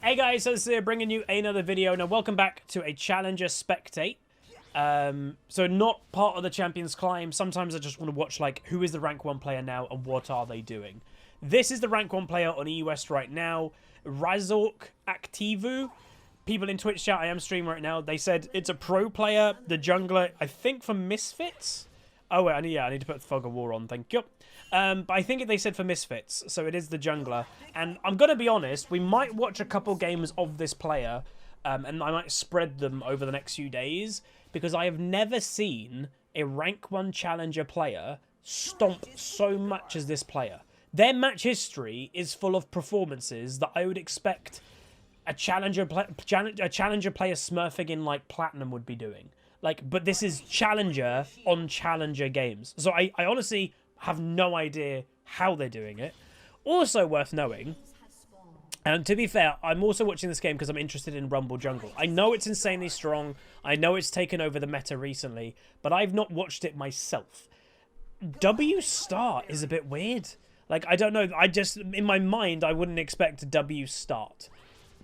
Hey guys, so this is bringing you another video. Now, welcome back to a Challenger Spectate. So not part of the Champions Climb. Sometimes I just want to watch, like, who is the rank 1 player now and what are they doing. This is the rank 1 player on EUS right now, Razork Activu. People in Twitch chat, I am streaming right now, they said it's a pro player, the jungler, I think for Misfits. Oh, wait, I need to put Fog of War on, thank you. But I think they said for Misfits, so it is the jungler. And I'm going to be honest, we might watch a couple games of this player, and I might spread them over the next few days, because I have never seen a rank 1 challenger player stomp so much as this player. Their match history is full of performances that I would expect a challenger player smurfing in, like, Platinum would be doing. Like, but this is Challenger on Challenger games. So I honestly have no idea how they're doing it. Also worth knowing, and to be fair, I'm also watching this game because I'm interested in Rumble Jungle. I know it's insanely strong. I know it's taken over the meta recently, but I've not watched it myself. W start is a bit weird. Like, I don't know. I just, in my mind, I wouldn't expect a W start.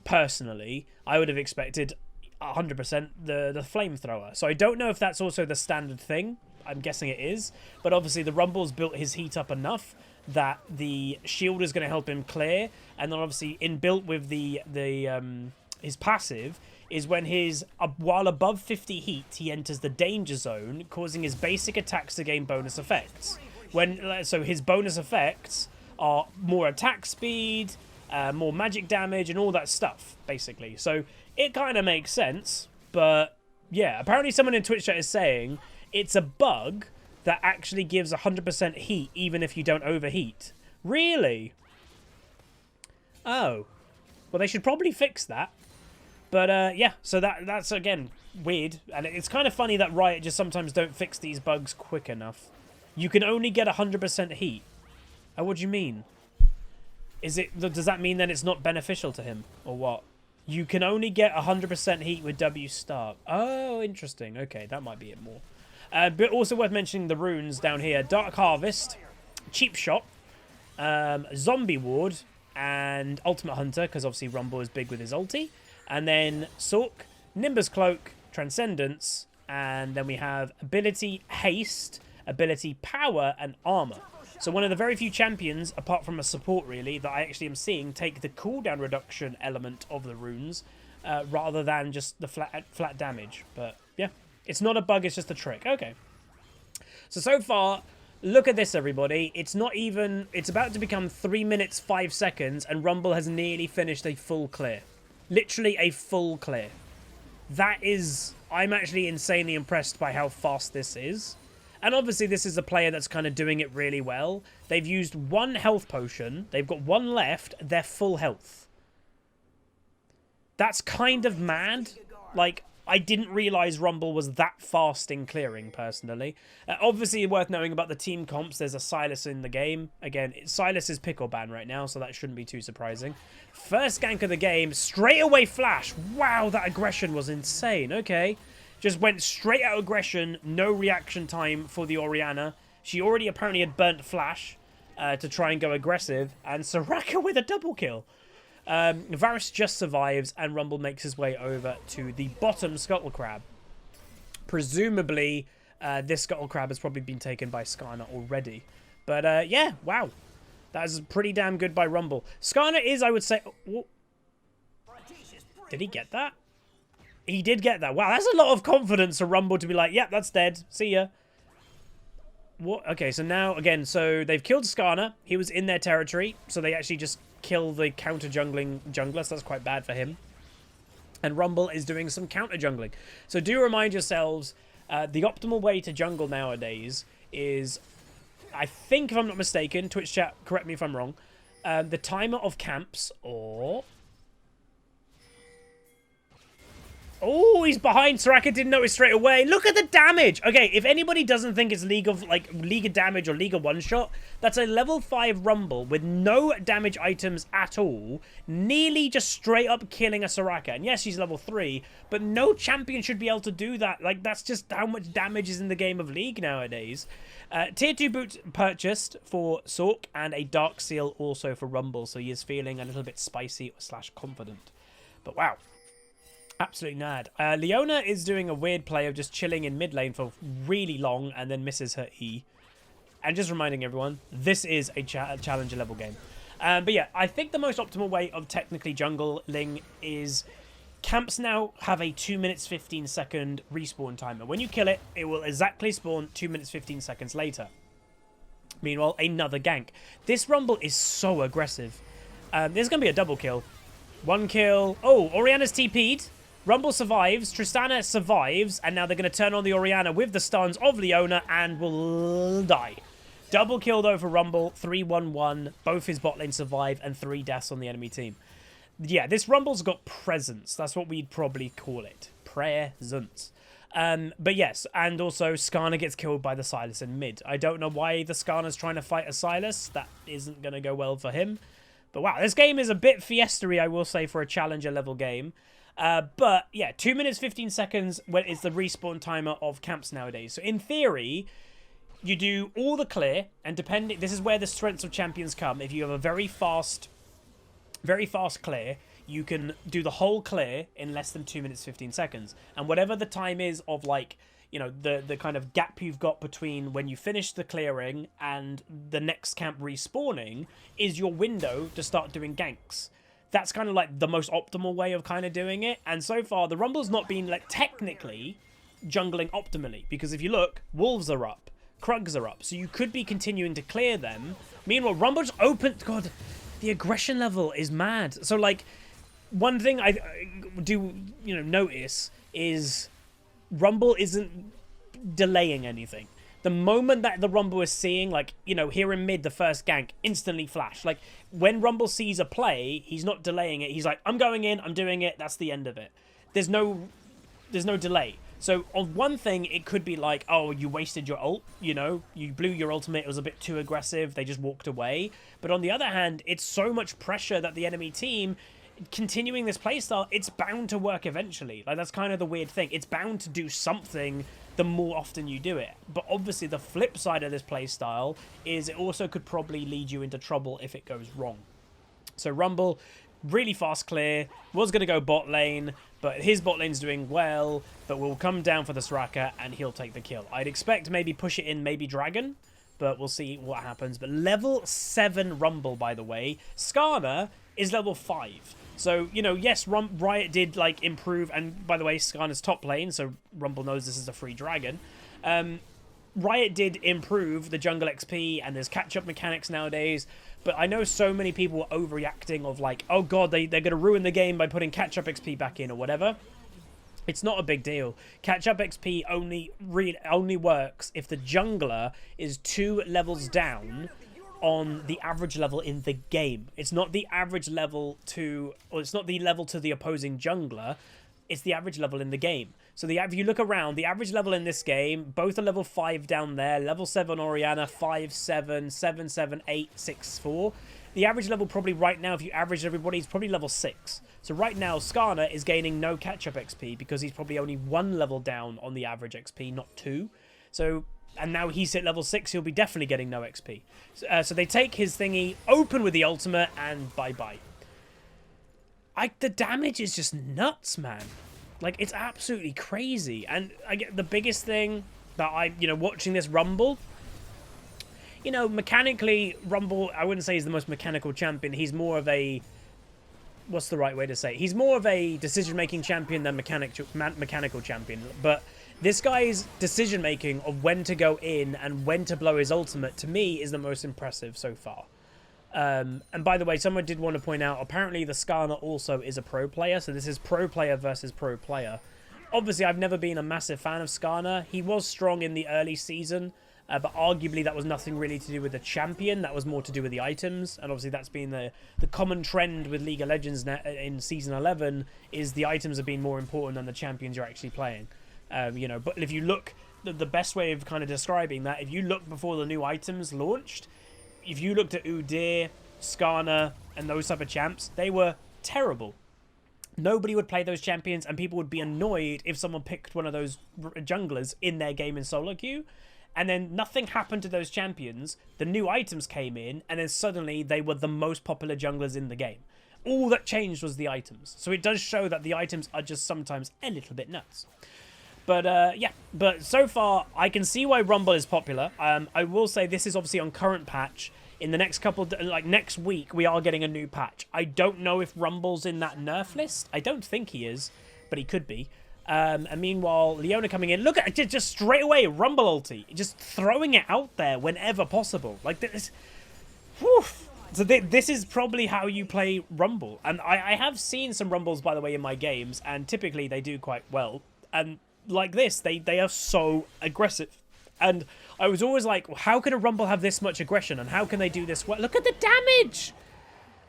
Personally, I would have expected 100% the flamethrower. So I don't know if that's also the standard thing. I'm guessing it is, but obviously the Rumble's built his heat up enough that the shield is going to help him clear, and then obviously inbuilt with his passive is when while above 50 heat, he enters the danger zone, causing his basic attacks to gain bonus effects. So his bonus effects are more attack speed, more magic damage, and all that stuff, basically. So it kind of makes sense, but yeah, apparently someone in Twitch chat is saying it's a bug that actually gives 100% heat even if you don't overheat. Really? Oh. Well, they should probably fix that. But yeah, so that's, again, weird. And it's kind of funny that Riot just sometimes don't fix these bugs quick enough. You can only get 100% heat. Oh, what do you mean? Does that mean that it's not beneficial to him? Or what? You can only get 100% heat with W start. Oh, interesting. Okay, that might be it more. But also worth mentioning the runes down here. Dark Harvest, Cheap Shot, Zombie Ward, and Ultimate Hunter, because obviously Rumble is big with his ulti. And then Sork, Nimbus Cloak, Transcendence, and then we have Ability Haste, Ability Power, and Armor. So one of the very few champions, apart from a support really, that I actually am seeing take the cooldown reduction element of the runes, rather than just the flat damage. But yeah. It's not a bug, it's just a trick. Okay. So far, look at this, everybody. It's about to become 3 minutes, 5 seconds, and Rumble has nearly finished a full clear. Literally a full clear. I'm actually insanely impressed by how fast this is. And obviously, this is a player that's kind of doing it really well. They've used 1 health potion. They've got 1 left. They're full health. That's kind of mad. Like, I didn't realise Rumble was that fast in clearing, personally. Obviously, worth knowing about the team comps, there's a Sylas in the game. Again, Sylas is pickle ban right now, so that shouldn't be too surprising. First gank of the game, straight away flash. Wow, that aggression was insane. Okay. Just went straight out aggression, no reaction time for the Orianna. She already apparently had burnt flash to try and go aggressive, and Soraka with a double kill. Varus just survives, and Rumble makes his way over to the bottom Scuttle Crab. Presumably, this Scuttle Crab has probably been taken by Skarner already. But yeah, wow. That is pretty damn good by Rumble. Skarner is, I would say... Oh, did he get that? He did get that. Wow, that's a lot of confidence for Rumble to be like, yeah, that's dead. See ya. What? Okay, so now, again, so they've killed Skarner. He was in their territory, so they actually just kill the counter-jungling jungler, so that's quite bad for him. And Rumble is doing some counter-jungling. So do remind yourselves, the optimal way to jungle nowadays is, I think if I'm not mistaken, Twitch chat, correct me if I'm wrong, the timer of camps, or... Oh, he's behind. Soraka didn't notice straight away. Look at the damage. Okay, if anybody doesn't think it's League of damage or League of one-shot, that's a level 5 Rumble with no damage items at all, nearly just straight up killing a Soraka. And yes, she's level 3, but no champion should be able to do that. Like, that's just how much damage is in the game of League nowadays. Tier 2 boots purchased for Sork, and a Dark Seal also for Rumble, so he is feeling a little bit spicy / confident. But wow. Absolutely mad. Leona is doing a weird play of just chilling in mid lane for really long and then misses her E. And just reminding everyone, this is a challenger level game. But yeah, I think the most optimal way of technically jungling is camps now have a 2 minutes 15 second respawn timer. When you kill it, it will exactly spawn 2 minutes 15 seconds later. Meanwhile, another gank. This Rumble is so aggressive. There's going to be a double kill. One kill. Oh, Orianna's TP'd. Rumble survives, Tristana survives, and now they're going to turn on the Orianna with the stuns of Leona and will die. Double kill though for Rumble, 3-1-1, both his bot lane survive, and 3 deaths on the enemy team. Yeah, this Rumble's got presence, that's what we'd probably call it. Presence. But yes, and also Skarner gets killed by the Sylas in mid. I don't know why the Skarner's trying to fight a Sylas, that isn't going to go well for him. But wow, this game is a bit fiestery, I will say, for a challenger level game. But yeah, 2 minutes 15 seconds when it's the respawn timer of camps nowadays. So in theory, you do all the clear, and depending, this is where the strengths of champions come. If you have a very fast clear, you can do the whole clear in less than 2 minutes 15 seconds. And whatever the time is of, like, you know, the kind of gap you've got between when you finish the clearing and the next camp respawning is your window to start doing ganks. That's kind of like the most optimal way of kind of doing it. And so far, the Rumble's not been, like, technically jungling optimally. Because if you look, Wolves are up. Krugs are up. So you could be continuing to clear them. Meanwhile, Rumble's open. God, the aggression level is mad. So, like, one thing I do, you know, notice is Rumble isn't delaying anything. The moment that the Rumble is seeing, like, you know, here in mid, the first gank, instantly flash. Like, when Rumble sees a play, he's not delaying it. He's like, I'm going in, I'm doing it, that's the end of it. There's no delay. So, on one thing, it could be like, oh, you wasted your ult, you know? You blew your ultimate, it was a bit too aggressive, they just walked away. But on the other hand, it's so much pressure that the enemy team, continuing this playstyle, it's bound to work eventually. Like, that's kind of the weird thing. It's bound to do something the more often you do it. But obviously the flip side of this playstyle is it also could probably lead you into trouble if it goes wrong. So Rumble, really fast clear, was going to go bot lane, but his bot lane's doing well, but will come down for the Soraka and he'll take the kill. I'd expect maybe push it in, maybe Dragon, but we'll see what happens. But level 7 Rumble, by the way. Skarner is level 5. So, you know, yes, Riot did, like, improve, and by the way, Skarner's top lane, so Rumble knows this is a free dragon. Riot did improve the jungle XP, and there's catch-up mechanics nowadays, but I know so many people were overreacting of, like, oh god, they're going to ruin the game by putting catch-up XP back in, or whatever. It's not a big deal. Catch-up XP only works if the jungler is 2 levels down on the average level in the game. It's not the average level to, or it's not the level to the opposing jungler, it's the average level in the game. So if you look around, the average level in this game, both are level 5 down there, level 7 Orianna, 5, 7, 7, 7, 8, 6, 4. The average level probably right now, if you average everybody, is probably level 6. So right now, Skarner is gaining no catch-up XP because he's probably only 1 level down on the average XP, not 2. So, and now he's at level 6, he'll be definitely getting no XP. So they take his thingy, open with the ultimate, and bye-bye. The damage is just nuts, man. Like, it's absolutely crazy. And I get the biggest thing that watching this Rumble, you know, mechanically, Rumble, I wouldn't say he's the most mechanical champion. He's more of a, what's the right way to say it? He's more of a decision-making champion than mechanical champion. But this guy's decision-making of when to go in and when to blow his ultimate, to me, is the most impressive so far. And by the way, someone did want to point out, apparently the Skarner also is a pro player, so this is pro player versus pro player. Obviously, I've never been a massive fan of Skarner. He was strong in the early season, but arguably that was nothing really to do with the champion. That was more to do with the items, and obviously that's been the common trend with League of Legends in Season 11, is the items have been more important than the champions you're actually playing. You know, but if you look, the best way of kind of describing that, if you look before the new items launched, if you looked at Udyr, Skarner, and those type of champs, they were terrible. Nobody would play those champions, and people would be annoyed if someone picked one of those junglers in their game in solo queue. And then nothing happened to those champions. The new items came in, and then suddenly they were the most popular junglers in the game. all that changed was the items. So it does show that the items are just sometimes a little bit nuts. But yeah, but so far I can see why Rumble is popular. I will say this is obviously on current patch. In the next couple, like next week, we are getting a new patch. I don't know if Rumble's in that nerf list. I don't think he is, but he could be. And meanwhile, Leona coming in. Look at it, just straight away, Rumble ulti. Just throwing it out there whenever possible. Like this. Whew. So this is probably how you play Rumble. And I have seen some Rumbles, by the way, in my games. And typically they do quite well. And like this, they are so aggressive. And I was always like, well, how can a Rumble have this much aggression? And how can they do this well? Look at the damage!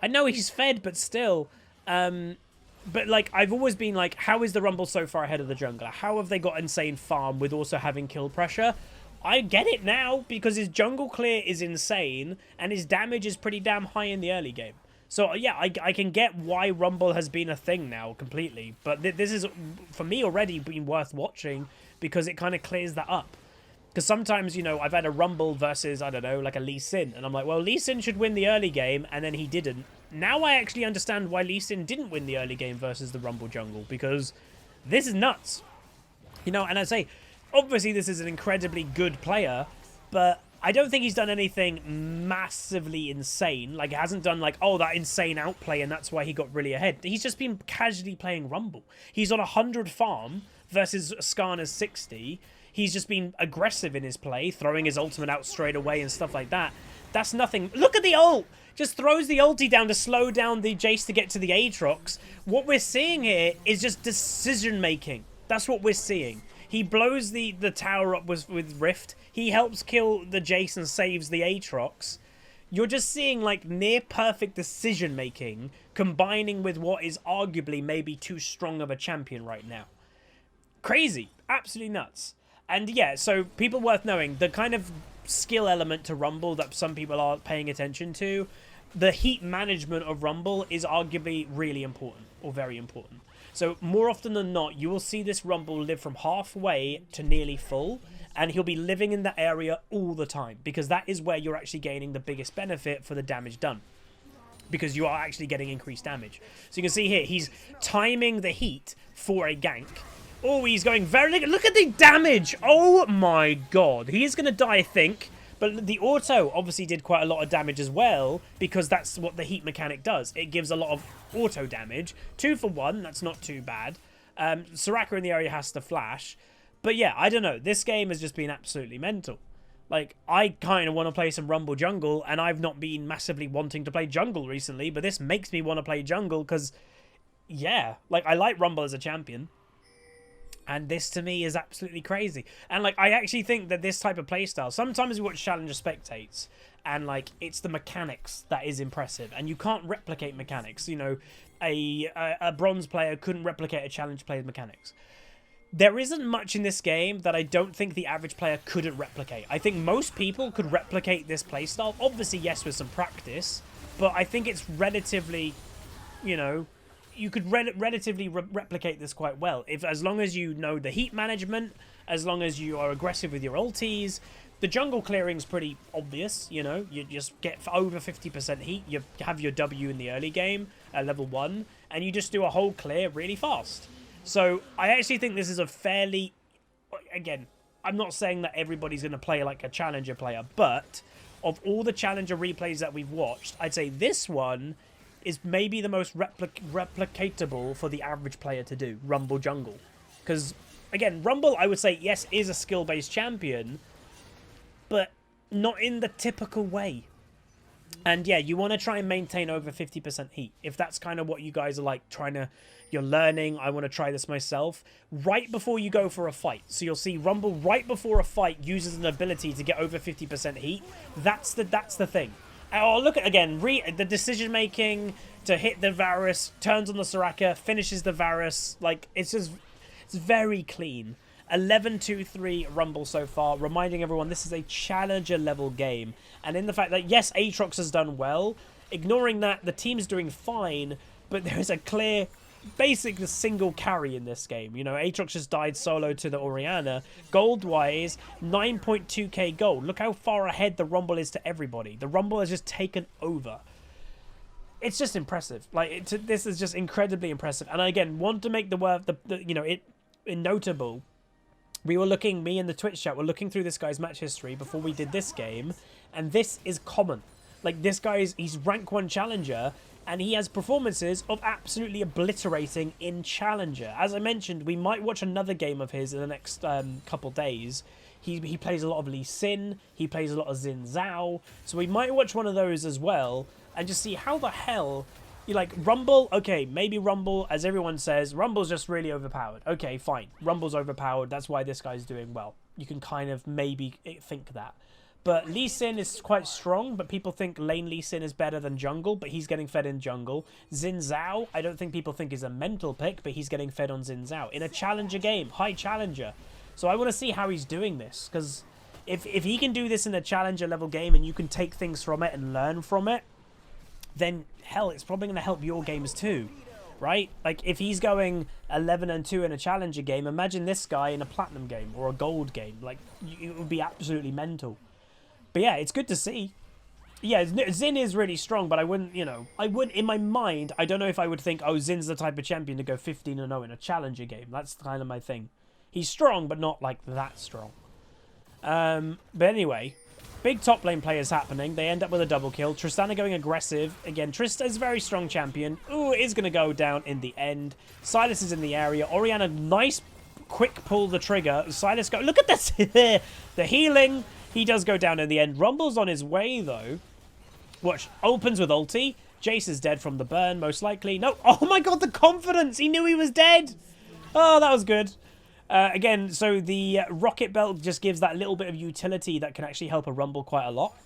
I know he's fed, but still. But, like, I've always been like, how is the Rumble so far ahead of the jungler? How have they got insane farm with also having kill pressure? I get it now, because his jungle clear is insane, and his damage is pretty damn high in the early game. So, yeah, I can get why Rumble has been a thing now, completely. But this is, for me, already been worth watching, because it kind of clears that up. Because sometimes, you know, I've had a Rumble versus, I don't know, like a Lee Sin. And I'm like, well, Lee Sin should win the early game, and then he didn't. Now I actually understand why Lee Sin didn't win the early game versus the Rumble jungle. Because this is nuts. You know, and I say, obviously this is an incredibly good player, but I don't think he's done anything massively insane. Like, he hasn't done like, oh, that insane outplay, and that's why he got really ahead. He's just been casually playing Rumble. He's on 100 farm versus Skarner's 60. He's just been aggressive in his play, throwing his ultimate out straight away and stuff like that. That's nothing. Look at the ult! Just throws the ulti down to slow down the Jace to get to the Aatrox. What we're seeing here is just decision-making. That's what we're seeing. He blows the tower up with Rift. He helps kill the Jace and saves the Aatrox. You're just seeing, like, near-perfect decision-making combining with what is arguably maybe too strong of a champion right now. Crazy. Absolutely nuts. And yeah, so people worth knowing, the kind of skill element to Rumble that some people are paying attention to, the heat management of Rumble is arguably really important, or very important. So more often than not, you will see this Rumble live from halfway to nearly full, and he'll be living in that area all the time, because that is where you're actually gaining the biggest benefit for the damage done. Because you are actually getting increased damage. So you can see here, he's timing the heat for a gank. Oh, he's going very... Look at the damage! Oh my god. He is going to die, I think. But the auto obviously did quite a lot of damage as well, because that's what the heat mechanic does. It gives a lot of auto damage. 2 for 1, that's not too bad. Soraka in the area has to flash. But yeah, I don't know. This game has just been absolutely mental. Like, I kind of want to play some Rumble Jungle, and I've not been massively wanting to play Jungle recently, but this makes me want to play Jungle, because, yeah, like, I like Rumble as a champion. And this, to me, is absolutely crazy. And, like, I actually think that this type of playstyle... Sometimes we watch Challenger Spectates, and, like, it's the mechanics that is impressive. And you can't replicate mechanics. You know, a bronze player couldn't replicate a challenge player's mechanics. There isn't much in this game that I don't think the average player couldn't replicate. I think most people could replicate this playstyle. Obviously, yes, with some practice. But I think it's relatively, you know... You could relatively replicate this quite well, as long as you know the heat management, as long as you are aggressive with your ultis. The jungle clearing's pretty obvious, you know. You just get over 50% heat, you have your W in the early game, level 1, and you just do a whole clear really fast. So I actually think this is a fairly... Again, I'm not saying that everybody's going to play like a challenger player, but of all the challenger replays that we've watched, I'd say this one... is maybe the most replicatable for the average player to do, Rumble Jungle. Because, again, Rumble, I would say, yes, is a skill-based champion, but not in the typical way. And, yeah, you want to try and maintain over 50% heat. If that's kind of what you guys are, like, you're learning, I want to try this myself, right before you go for a fight. So you'll see Rumble right before a fight uses an ability to get over 50% heat. That's the thing. Oh, look at, again, the decision-making to hit the Varus, turns on the Soraka, finishes the Varus. Like, it's very clean. 11-2-3 Rumble so far, reminding everyone this is a challenger-level game. And in the fact that, yes, Aatrox has done well, ignoring that, the team's doing fine, but there is a clear... basic single carry in this game. You know, Aatrox just died solo to the Orianna. Gold-wise, 9.2k gold. Look how far ahead the Rumble is to everybody. The Rumble has just taken over. it's just impressive. Like, this is just incredibly impressive. And I, again, want to make it notable. We were looking, me and the Twitch chat were looking through this guy's match history before we did this game, and this is common. Like, this guy's, he's rank 1 challenger, and he has performances of absolutely obliterating in challenger. As I mentioned, we might watch another game of his in the next couple days. He plays a lot of Lee Sin, he plays a lot of Xin Zhao, so we might watch one of those as well, and just see how the hell, Rumble, okay, maybe Rumble, as everyone says, Rumble's just really overpowered. Okay, fine, Rumble's overpowered, that's why this guy's doing well. You can kind of maybe think that. But Lee Sin is quite strong, but people think lane Lee Sin is better than jungle, but he's getting fed in jungle. Xin Zhao, I don't think people think is a mental pick, but he's getting fed on Xin Zhao. In a challenger game, high challenger. So I want to see how he's doing this, because if he can do this in a challenger level game and you can take things from it and learn from it, then hell, it's probably going to help your games too, right? Like, if he's going 11-2 in a challenger game, imagine this guy in a platinum game or a gold game. Like, it would be absolutely mental. But yeah, it's good to see. Yeah, Xin is really strong, but I wouldn't, in my mind, I don't know if I would think, oh, Zin's the type of champion to go 15-0 in a challenger game. That's kind of my thing. He's strong, but not, like, that strong. But anyway, big top lane players happening. They end up with a double kill. Tristana going aggressive. Again, Trista's a very strong champion. Ooh, it is going to go down in the end. Silas is in the area. Orianna, nice, quick pull the trigger. Silas go. Look at this. The healing. He does go down in the end. Rumble's on his way, though. Watch. Opens with ulti. Jace is dead from the burn, most likely. No. Oh, my God, the confidence. He knew he was dead. Oh, that was good. Again, so the rocket belt just gives that little bit of utility that can actually help a Rumble quite a lot.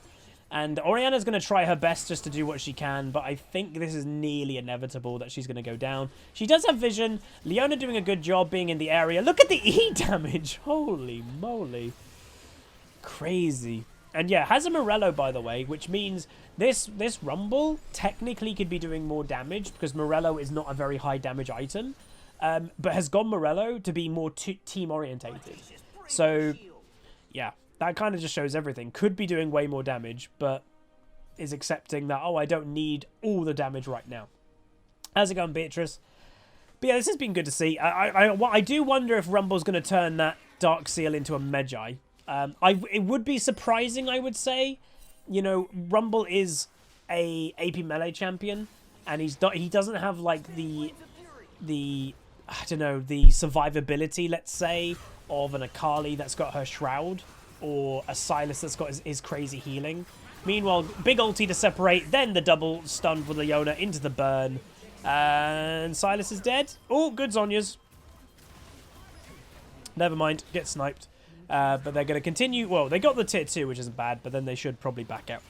And Orianna's going to try her best just to do what she can, but I think this is nearly inevitable that she's going to go down. She does have vision. Leona doing a good job being in the area. Look at the E damage. Holy moly. Crazy. And yeah, has a Morello, by the way, which means this Rumble technically could be doing more damage because Morello is not a very high damage item. But has gone Morello to be more team-orientated. So, yeah, that kind of just shows everything. Could be doing way more damage, but is accepting that, oh, I don't need all the damage right now. How's it going, Beatrice? But yeah, this has been good to see. I do wonder if Rumble's going to turn that Dark Seal into a Magi. It would be surprising, I would say. Rumble is a AP melee champion, and he doesn't have, like, the I don't know, the survivability, let's say, of an Akali that's got her Shroud, or a Silas that's got his crazy healing. Meanwhile, big ulti to separate, then the double stun for Leona into the burn. And Silas is dead. Oh, good Zhonya's. Never mind, get sniped. But they're going to continue. Well, they got the tier 2, which isn't bad, but then they should probably back out.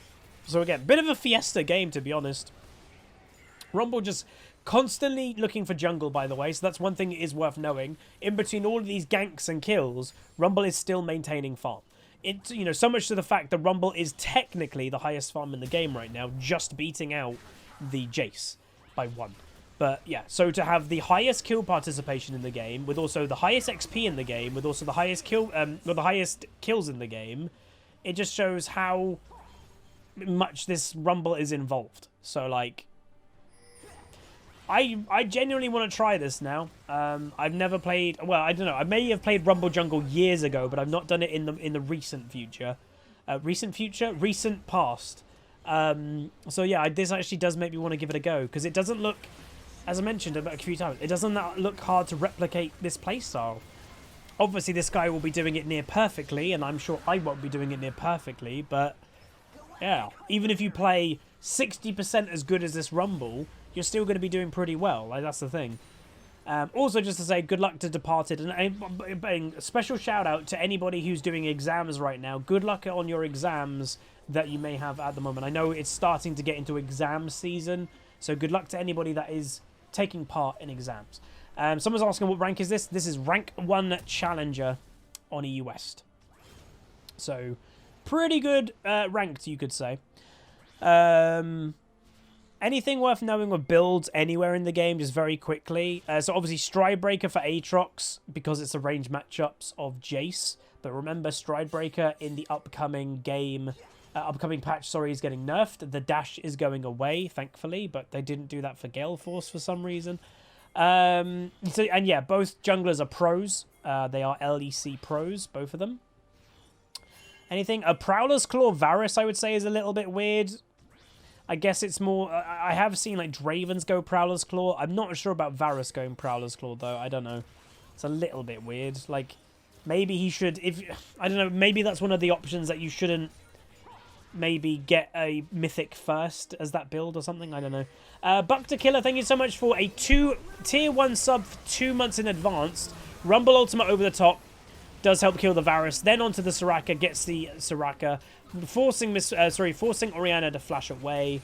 So again, bit of a fiesta game, to be honest. Rumble just constantly looking for jungle, by the way, so that's one thing that is worth knowing. In between all of these ganks and kills, Rumble is still maintaining farm. It's, so much to the fact that Rumble is technically the highest farm in the game right now, just beating out the Jace by 1. But yeah, so to have the highest kill participation in the game, with also the highest XP in the game, with also the highest kills in the game, it just shows how much this Rumble is involved. So like, I genuinely want to try this now. I've never played. Well, I don't know. I may have played Rumble Jungle years ago, but I've not done it in the recent future. Recent past. So yeah, this actually does make me want to give it a go because it doesn't look, as I mentioned a few times, it doesn't look hard to replicate this playstyle. Obviously, this guy will be doing it near perfectly, and I'm sure I won't be doing it near perfectly. But yeah, even if you play 60% as good as this Rumble, you're still going to be doing pretty well. Like, that's the thing. Also, just to say, good luck to Departed. And a special shout out to anybody who's doing exams right now. Good luck on your exams that you may have at the moment. I know it's starting to get into exam season. So good luck to anybody that is taking part in exams. Someone's asking, what rank is this? This is rank 1 Challenger on EU West. So pretty good ranked, you could say. Anything worth knowing with builds anywhere in the game, just very quickly. So obviously Stridebreaker for Aatrox, because it's the range matchups of Jace. But remember, Stridebreaker in the upcoming game upcoming patch, sorry, is getting nerfed. The dash is going away, thankfully, but they didn't do that for Gale Force for some reason. And yeah, both junglers are pros. They are LEC pros, both of them. Anything? A Prowler's Claw Varus, I would say, is a little bit weird. I guess it's more... I have seen, like, Dravens go Prowler's Claw. I'm not sure about Varus going Prowler's Claw, though. I don't know. It's a little bit weird. Like, maybe he should... I don't know. Maybe that's one of the options that you shouldn't maybe get a Mythic first as that build or something. I don't know. Pentakill, thank you so much for a tier 1 sub for 2 months in advance. Rumble Ultimate over the top. Does help kill the Varus. Then onto the Soraka. Gets the Soraka. Forcing Orianna to flash away.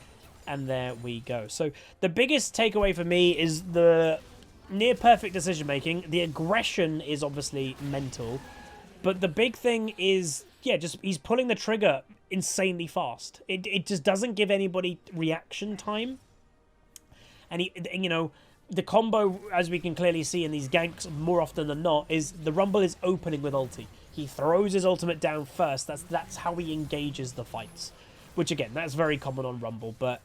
And there we go. So the biggest takeaway for me is the near perfect decision making. The aggression is obviously mental. But the big thing is, yeah, just he's pulling the trigger insanely fast. It just doesn't give anybody reaction time. And you know, the combo, as we can clearly see in these ganks more often than not, is the Rumble is opening with ulti. He throws his ultimate down first. That's how he engages the fights. Which, again, that's very common on Rumble. But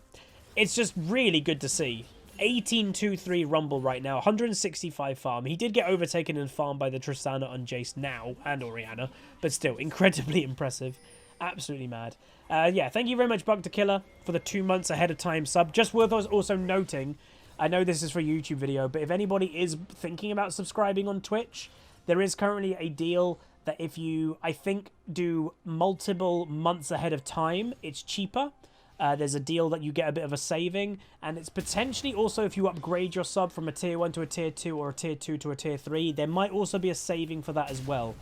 it's just really good to see. 18-2-3 Rumble right now. 165 farm. He did get overtaken in farm by the Tristana on Jace now. And Orianna. But still, incredibly impressive. Absolutely mad. Yeah, thank you very much, Pentakill, for the 2 months ahead of time sub. Just worth us also noting... I know this is for a YouTube video, but if anybody is thinking about subscribing on Twitch, there is currently a deal that if you, I think, do multiple months ahead of time, it's cheaper. There's a deal that you get a bit of a saving, and it's potentially also if you upgrade your sub from a tier 1 to a tier 2 or a tier 2 to a tier 3, there might also be a saving for that as well.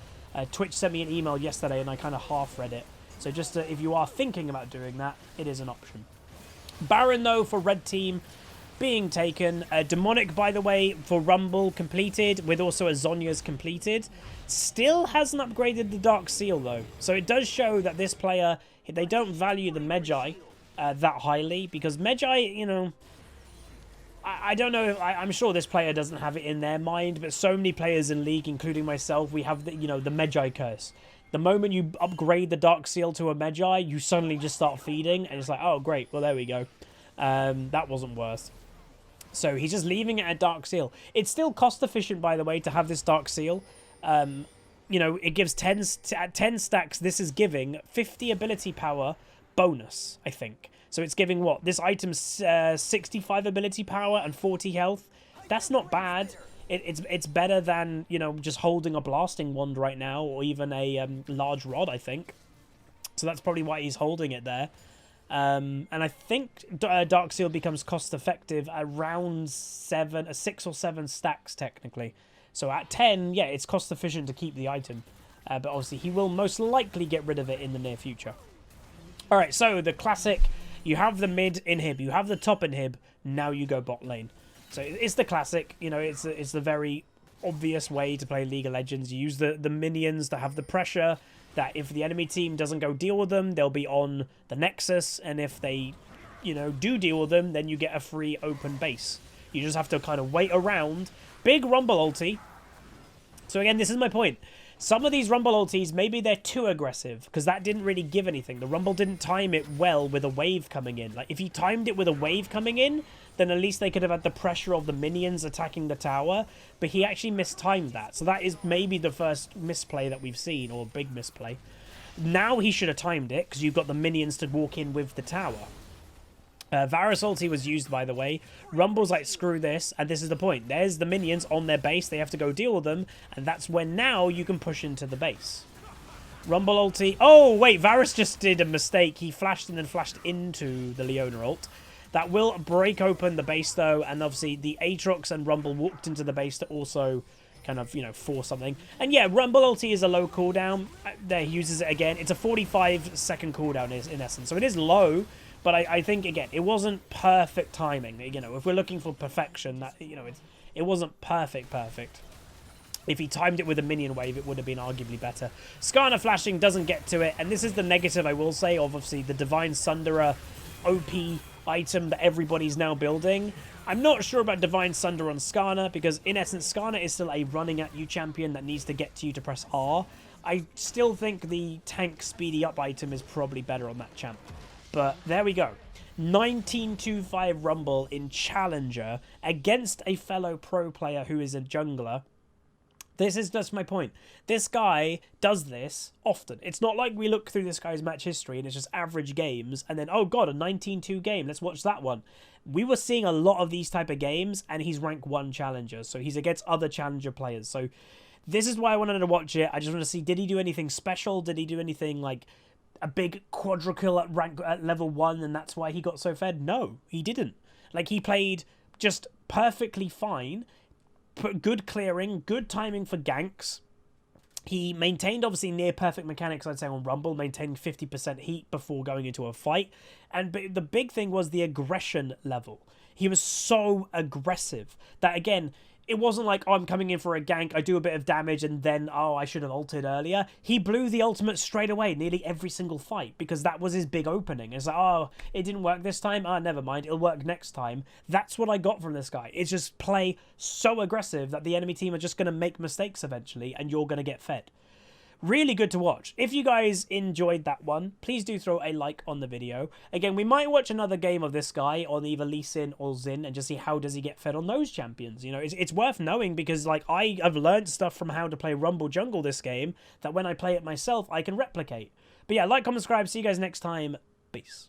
Twitch sent me an email yesterday, and I kind of half read it. So just if you are thinking about doing that, it is an option. Baron, though, for red team... being taken. Demonic, by the way, for Rumble completed, with also a Zhonya's completed. Still hasn't upgraded the Dark Seal, though. So it does show that this player, they don't value the Magi that highly, because Magi, you know, I don't know, I'm sure this player doesn't have it in their mind, but so many players in League, including myself, we have the, you know, the Magi curse. The moment you upgrade the Dark Seal to a Magi, you suddenly just start feeding, and it's like, oh, great, well, there we go. That wasn't worse. So he's just leaving it at Dark Seal. It's still cost efficient, by the way, to have this Dark Seal. You know, it gives 10 stacks. This is giving 50 ability power bonus, I think. So it's giving what? This item's 65 ability power and 40 health. That's not bad. It's better than, you know, just holding a blasting wand right now, or even a large rod, I think. So that's probably why he's holding it there. And I think Dark Seal becomes cost effective around 6 or 7 stacks technically. So at 10, yeah, it's cost efficient to keep the item. But obviously he will most likely get rid of it in the near future. Alright, so the classic, you have the mid inhib, you have the top inhib, now you go bot lane. So it's the classic, you know, it's the very obvious way to play League of Legends. You use the minions that have the pressure, that if the enemy team doesn't go deal with them, they'll be on the Nexus, and if they, you know, do deal with them, then you get a free open base. You just have to kind of wait around. Big Rumble ulti. So again, this is my point. Some of these Rumble ultis, maybe they're too aggressive, because that didn't really give anything. The Rumble didn't time it well with a wave coming in. Like, if he timed it with a wave coming in, then at least they could have had the pressure of the minions attacking the tower, but he actually mistimed that. So that is maybe the first misplay that we've seen, or big misplay. Now he should have timed it, because you've got the minions to walk in with the tower. Varus ulti was used, by the way. Rumble's like, screw this, and this is the point. There's the minions on their base, they have to go deal with them, and that's when now you can push into the base. Rumble ulti. Oh, wait, Varus just did a mistake. He flashed and then flashed into the Leona ult. That will break open the base, though, and obviously the Aatrox and Rumble walked into the base to also kind of, you know, force something. And yeah, Rumble ulti is a low cooldown. There, he uses it again. It's a 45-second cooldown in essence, so it is low. But I think, again, it wasn't perfect timing. You know, if we're looking for perfection, that, you know, it wasn't perfect. If he timed it with a minion wave, it would have been arguably better. Skarner flashing doesn't get to it. And this is the negative, I will say, of obviously the Divine Sunderer OP item that everybody's now building. I'm not sure about Divine Sunder on Skarner, because in essence, Skarner is still a running at you champion that needs to get to you to press R. I still think the tank speedy up item is probably better on that champ. But there we go. 1925 Rumble in Challenger against a fellow pro player who is a jungler. This is just my point. This guy does this often. It's not like we look through this guy's match history and it's just average games and then, oh god, a 19-2 game. Let's watch that one. We were seeing a lot of these type of games and he's rank 1 challenger. So he's against other challenger players. So this is why I wanted to watch it. I just want to see, did he do anything special? Did he do anything like a big quadrikill at level 1 and that's why he got so fed? No, he didn't. Like, he played just perfectly fine. Good clearing, good timing for ganks. He maintained, obviously, near perfect mechanics, I'd say, on Rumble, maintaining 50% heat before going into a fight. And the big thing was the aggression level. He was so aggressive that, again, it wasn't like, oh, I'm coming in for a gank, I do a bit of damage, and then, oh, I should have ulted earlier. He blew the ultimate straight away, nearly every single fight, because that was his big opening. It's like, oh, it didn't work this time? Ah, never mind, it'll work next time. That's what I got from this guy. It's just play so aggressive that the enemy team are just going to make mistakes eventually, and you're going to get fed. Really good to watch. If you guys enjoyed that one, please do throw a like on the video. Again, we might watch another game of this guy on either Lee Sin or Xin and just see how does he get fed on those champions. You know, it's worth knowing because, like, I have learned stuff from how to play Rumble Jungle this game that when I play it myself, I can replicate. But yeah, like, comment, subscribe. See you guys next time. Peace.